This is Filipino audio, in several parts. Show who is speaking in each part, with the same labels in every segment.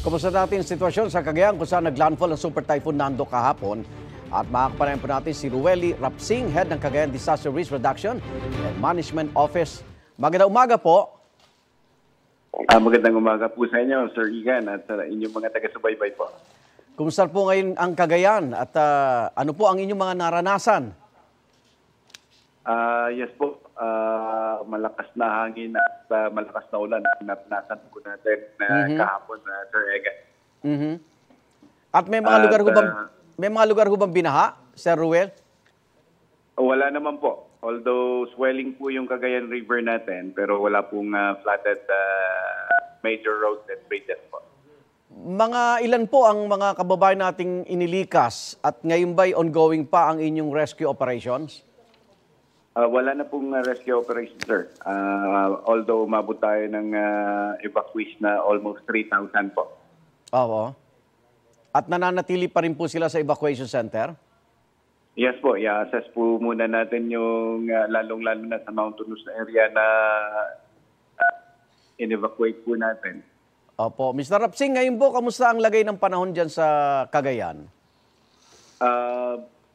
Speaker 1: Kumusta natin ang sitwasyon sa Cagayan kung saan naglandfall ang Super Typhoon Nando kahapon? At makakapanayan po natin si Rueli Rapsing, Head ng Cagayan Disaster Risk Reduction and Management Office. Magandang umaga po.
Speaker 2: Magandang umaga po sa inyo, Sir Igan, at sa inyong mga taga-subaybay po.
Speaker 1: Kumusta po ngayon ang Cagayan at ano po ang inyong mga naranasan?
Speaker 2: Yes po, malakas na hangin at malakas na ulan na nasan po natin kahapon, Sir Igan.
Speaker 1: At may mga lugar ho bang binaha, Sir Ruel?
Speaker 2: Wala naman po. Although swelling po yung Cagayan River natin, pero wala pong flooded major roads and bridges po.
Speaker 1: Mga ilan po ang mga kababayan nating inilikas at ngayon ba'y ongoing pa ang inyong rescue operations?
Speaker 2: Wala na pong rescue operation, sir. Although umabot tayo ng evacuation na almost 3,000 po.
Speaker 1: Oo. At nananatili pa rin po sila sa evacuation center?
Speaker 2: Yes po, i-assess po muna natin yung lalong-lalo na sa mountainous area na in-evacuate po natin.
Speaker 1: Opo. Mr. Rapsing, ngayon po, kamusta ang lagay ng panahon dyan sa Cagayan?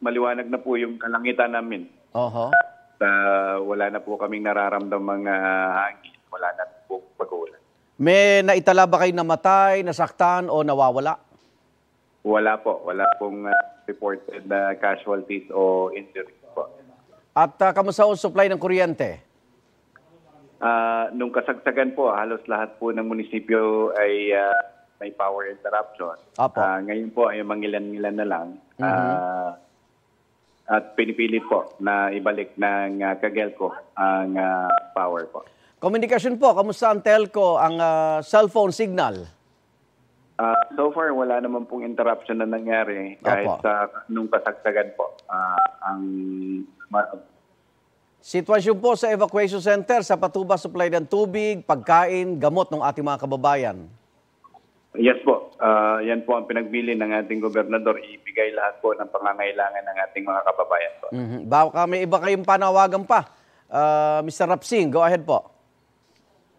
Speaker 2: Maliwanag na po yung kalangitan namin.
Speaker 1: Oho.
Speaker 2: Wala na po kaming nararamdamang hangin. Wala na po pag-uulan.
Speaker 1: May naitala ba kayo namatay, nasaktan o nawawala?
Speaker 2: Wala po. Wala pong reported casualties o injuries po.
Speaker 1: At kamusta ang supply ng kuryente?
Speaker 2: Nung kasagsagan po, halos lahat po ng munisipyo ay may power interruption. Ngayon po ay mangilan-ngilan na lang. At pinipilit po na ibalik ng Cagelco ang power po.
Speaker 1: Komunikasyon po, kamusta ang telco, ang cellphone signal?
Speaker 2: So far, wala naman pong interruption na nangyari kahit nung kasagsagan po.
Speaker 1: Sitwasyon po sa evacuation center, sa patuba supply ng tubig, pagkain, gamot ng ating mga kababayan?
Speaker 2: Yes po. Yan po ang pinagbili ng ating gobernador. Ibigay lahat po ng pangangailangan ng ating mga kababayan po.
Speaker 1: Baka may iba kayong panawagan pa. Mr. Rapsing, go ahead po.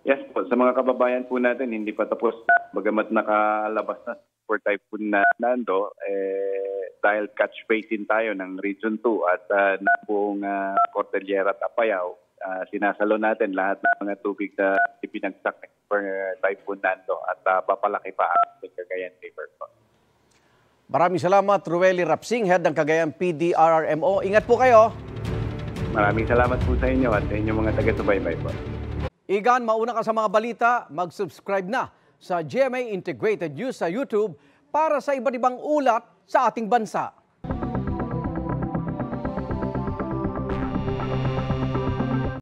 Speaker 2: Yes po. Sa mga kababayan po natin, hindi pa tapos. Bagamat nakalabas na for Typhoon Nando, dahil catch basin tayo ng Region 2 at ng buong Cordillera at Apayao, sinasalo natin lahat ng mga tubig na ipinagsak for Typhoon Nando at papalaki pa ang Cagayan River po.
Speaker 1: Maraming salamat, Rueli Rapsing, Head ng Cagayan PDRRMO. Ingat po kayo.
Speaker 2: Maraming salamat po sa inyo at sa inyong mga taga-subaybay po.
Speaker 1: Igan, mauna ka sa mga balita, mag-subscribe na sa GMA Integrated News sa YouTube para sa iba't ibang ulat sa ating bansa.